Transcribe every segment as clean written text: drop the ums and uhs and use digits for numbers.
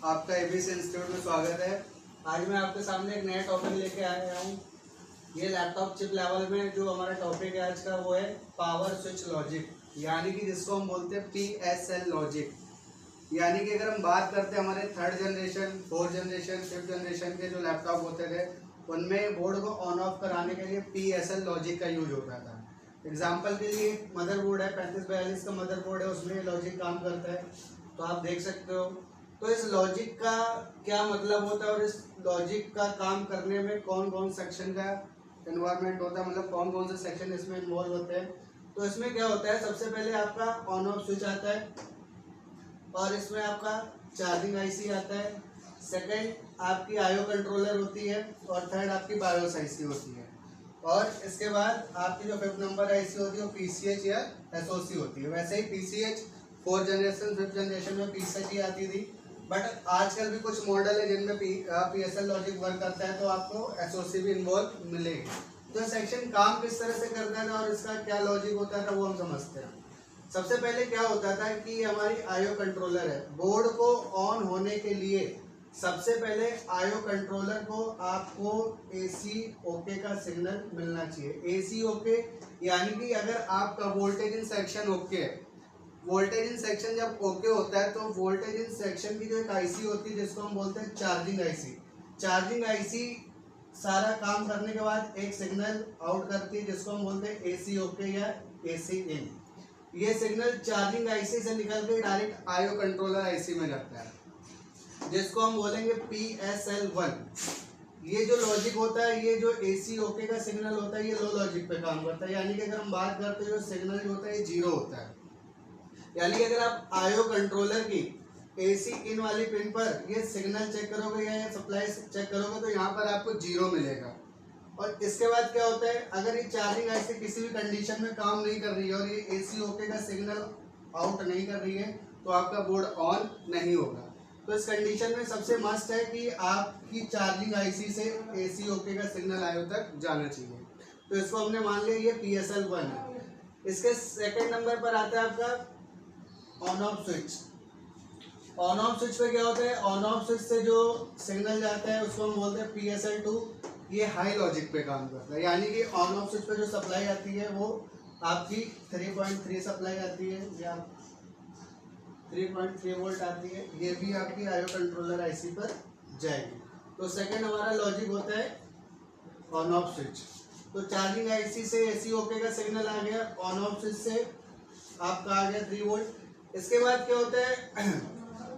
आपका ABC institute में स्वागत है। आज मैं आपके सामने एक नया टॉपिक लेके आया हूँ। ये लैपटॉप चिप लेवल में जो हमारा टॉपिक है आज का वो है पावर स्विच लॉजिक, यानी कि जिसको हम बोलते हैं PSL लॉजिक। यानी कि अगर हम बात करते हैं हमारे third generation, fourth generation, fifth generation के जो लैपटॉप होते थे उनमें बोर्ड को ऑन ऑफ कराने के लिए PSL लॉजिक का यूज होता था। एग्जाम्पल के लिए मदरबोर्ड है 3542 का मदरबोर्ड है, उसमें लॉजिक काम करता है, तो आप देख सकते हो। तो इस लॉजिक का क्या मतलब होता है और इस लॉजिक का काम करने में कौन कौन सेक्शन का इन्वॉल्वमेंट होता है, मतलब कौन कौन से सेक्शन इसमें इन्वॉल्व होते हैं। तो इसमें क्या होता है, सबसे पहले आपका ऑन ऑफ स्विच आता है और इसमें आपका चार्जिंग आईसी आता है। सेकंड आपकी आईओ कंट्रोलर होती है और थर्ड आपकी बायोस आईसी होती है। और इसके बाद आपकी जो फिफ्थ नंबर आईसी होती है वो पीसीएच या एसओसी होती है। वैसे ही PCH fourth generation fifth generation में पीसीएच ही आती थी, बट आजकल भी कुछ मॉडल है जिनमें पीएसएल लॉजिक वर्क करता है, तो आपको एसओसी भी इन्वॉल्व मिलेगी। तो सेक्शन काम किस तरह से करता था और इसका क्या लॉजिक होता था वो हम समझते हैं। सबसे पहले क्या होता था कि हमारी आईओ कंट्रोलर है, बोर्ड को ऑन होने के लिए सबसे पहले आईओ कंट्रोलर को आपको एसी ओके का सिग्नल मिलना चाहिए। एसी ओके यानी कि अगर आपका वोल्टेज इन सेक्शन ओके है, वोल्टेज इन सेक्शन जब ओके होता है तो वोल्टेज इन सेक्शन की जो एक आईसी होती है जिसको हम बोलते हैं चार्जिंग आईसी, चार्जिंग आईसी सारा काम करने के बाद एक सिग्नल आउट करती है जिसको हम बोलते हैं एसी ओके या एसी इन। ये सिग्नल चार्जिंग आईसी से निकल के डायरेक्ट आईओ कंट्रोलर आईसी में जाता है जिसको हम बोलेंगे PSL1। ये जो लॉजिक होता है, ये जो एसी ओके का सिग्नल होता है, ये लो लॉजिक पे काम करता है। यानी कि अगर हम बात करते हैं जो सिग्नल जो होता है ये जीरो होता है। यानी कि अगर आप आईओ कंट्रोलर की एसी इन वाली पिन पर ये सिग्नल चेक करोगे या सप्लाई चेक करोगे तो यहाँ पर आपको जीरो मिलेगा। और इसके बाद क्या होता है, अगर ये चार्जिंग आईसी किसी भी कंडीशन में काम नहीं कर रही है और ये एसी ओके का सिग्नल आउट नहीं कर रही है तो आपका बोर्ड ऑन नहीं होगा। तो इस कंडीशन में सबसे मस्ट है कि आपकी चार्जिंग आईसी से एसी ओके का सिग्नल आईओ तक जाना चाहिए। तो इसको हमने मान लिया ये PSL1 है। इसके सेकंड नंबर पर आता है आपका on off switch. On off switch पे क्या होता है, ऑन ऑफ स्विच से जो सिग्नल जाता है उसको हम बोलते हैं PSL2। ये हाई लॉजिक पे काम करता है, यानी कि ऑन ऑफ स्विच पे जो सप्लाई आती है वो आपकी 3.3 सप्लाई आती है या 3.3 वोल्ट आती है। ये भी आपकी आईओ कंट्रोलर आईसी पर जाएगी। तो सेकंड हमारा लॉजिक होता है ऑन ऑफ स्विच। तो चार्जिंग आईसी से एसी ओके का सिग्नल आ गया, ऑन ऑफ स्विच से आपका आ गया 3 वोल्ट। इसके बाद क्या होता है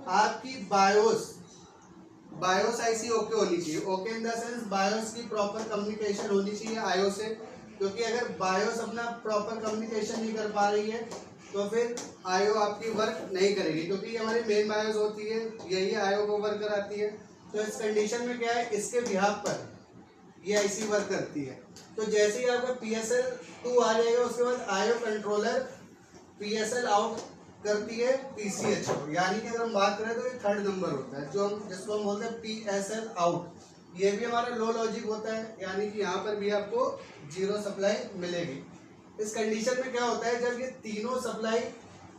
आपकी बायोस आईसी ओके होनी चाहिए। Okay in the sense BIOS की प्रॉपर कम्युनिकेशन होनी चाहिए आईओ से, क्योंकि अगर बायोस अपना प्रॉपर कम्युनिकेशन नहीं कर पा रही है तो फिर आईओ आपकी वर्क नहीं करेगी, क्योंकि ये हमारी मेन बायोस होती है, यही आईओ को वर्क कराती है। तो इस कंडीशन में क्या है, इसके बिहाफ पर ये आईसी वर्क करती है। तो जैसे ही आपका PSL2 आ जाएगा उसके बाद आईओ कंट्रोलर PSL आउट करती है PCH को। यानी कि अगर हम बात करें तो ये थर्ड नंबर होता है जो हम जिसको हम बोलते हैं PSL आउट। ये भी हमारा लो लॉजिक होता है, यानी कि यहाँ पर भी आपको जीरो सप्लाई मिलेगी। इस कंडीशन में क्या होता है, जब ये तीनों सप्लाई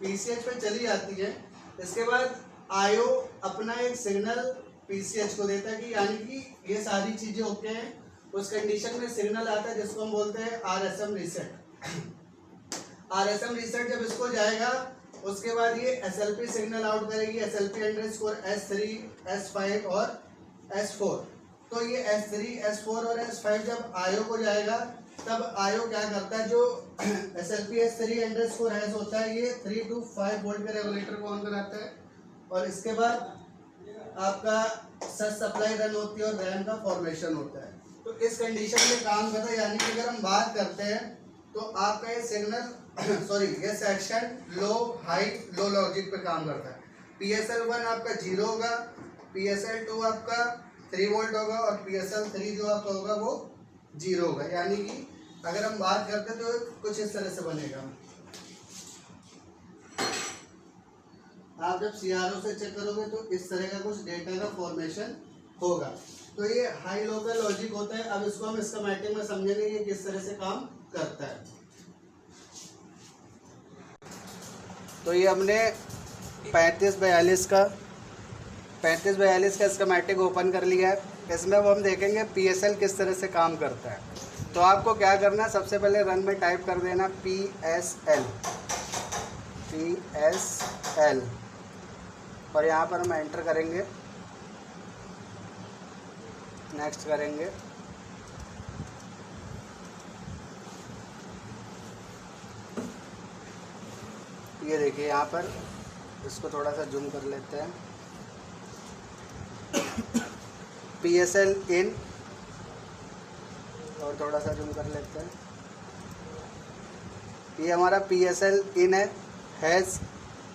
PCH पे चली जाती है इसके बाद आईओ अपना एक सिग्नल PCH को देता है कि यानी कि ये सारी चीजें ओके हैं। उस कंडीशन में सिग्नल आता है जिसको हम बोलते हैं RSM रीसेट। RSM रीसेट जब इसको जाएगा उसके बाद ये SLP सिग्नल आउट करेगी, SLP S3, S5 और S4। तो ये S3, S4 और S5 जब आईओ को जाएगा तब आईओ क्या करता है, जो SLP S3 होता है ये 3 to 5 वोल्ट के रेगुलेटर को ऑन कराता है और इसके बाद आपका सच सप्लाई रन होती है और रैम का फॉर्मेशन होता है। तो इस कंडीशन में काम करता है। यानी कि अगर हम बात करते हैं तो आपका ये सिग्नल ये सेक्शन लो लॉजिक पे काम करता है। PSL1 आपका 0 होगा, PSL2 आपका 3 वोल्ट होगा और PSL3 जो आपका होगा वो 0 होगा। यानी कि अगर हम बात करते हैं तो कुछ इस तरह से बनेगा। आप जब CRO से चेक करोगे तो इस तरह का कुछ डेटा का फॉर्मेशन होगा। तो ये हाई लो का लॉजिक होता है। अब इसको हम स्कीमेटिक में समझेंगे ये किस तरह से काम करता है। तो ये हमने 3542 का 3542 का स्कीमेटिक ओपन कर लिया है। इसमें अब हम देखेंगे PSL किस तरह से काम करता है। तो आपको क्या करना है, सबसे पहले रन में टाइप कर देना PSL और यहाँ पर हम एंटर करेंगे, नेक्स्ट करेंगे। ये देखिए यहाँ पर, इसको थोड़ा सा जूम कर लेते हैं। PSL इन, और थोड़ा सा जूम कर लेते हैं। ये हमारा PSL इन है, हैज़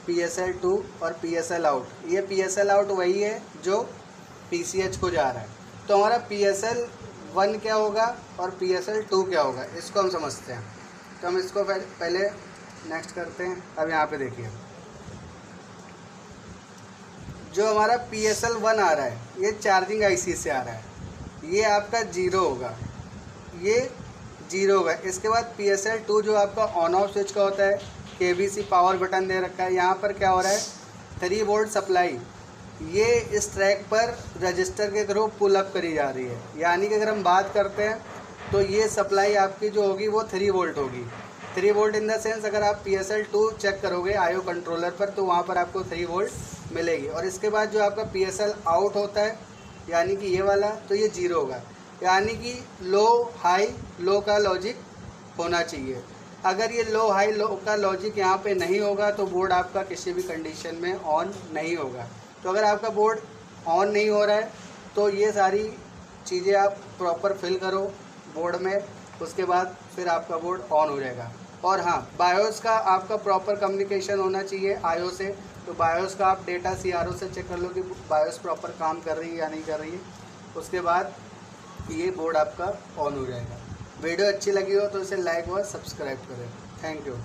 PSL 2 और PSL आउट। ये PSL आउट वही है जो PCH को जा रहा है। तो हमारा PSL 1 क्या होगा और PSL 2 क्या होगा, इसको हम समझते हैं। तो हम इसको पहले नेक्स्ट करते हैं। अब यहाँ पे देखिए, जो हमारा PSL 1 आ रहा है ये चार्जिंग IC से आ रहा है, ये आपका 0 होगा, ये 0 होगा। इसके बाद PSL 2 जो आपका ऑन ऑफ स्विच का होता है, KBC पावर बटन दे रखा है। यहाँ पर क्या हो रहा है, 3 वोल्ट सप्लाई ये इस ट्रैक पर रजिस्टर के थ्रू पुल अप करी जा रही है। यानी कि अगर हम बात करते हैं तो ये सप्लाई आपकी जो होगी वो 3 वोल्ट होगी। 3 वोल्ट इन द सेंस, अगर आप PSL 2 चेक करोगे IO कंट्रोलर पर तो वहाँ पर आपको 3 वोल्ट मिलेगी। और इसके बाद जो आपका PSL आउट होता है यानी कि ये वाला, तो ये 0 होगा। यानी कि लो हाई लो का लॉजिक होना चाहिए। अगर ये लो हाई लो का लॉजिक यहाँ पे नहीं होगा तो बोर्ड आपका किसी भी कंडीशन में ऑन नहीं होगा। तो अगर आपका बोर्ड ऑन नहीं हो रहा है तो ये सारी चीज़ें आप प्रॉपर फिल करो बोर्ड में, उसके बाद फिर आपका बोर्ड ऑन हो जाएगा। और हाँ, बायोस का आपका प्रॉपर कम्युनिकेशन होना चाहिए IO से। तो बायोस का आप डेटा CRO से चेक कर लो कि बायोस प्रॉपर काम कर रही है या नहीं कर रही है। उसके बाद ये बोर्ड आपका ऑन हो जाएगा। वीडियो अच्छी लगी हो तो इसे लाइक और सब्सक्राइब करें। Thank you.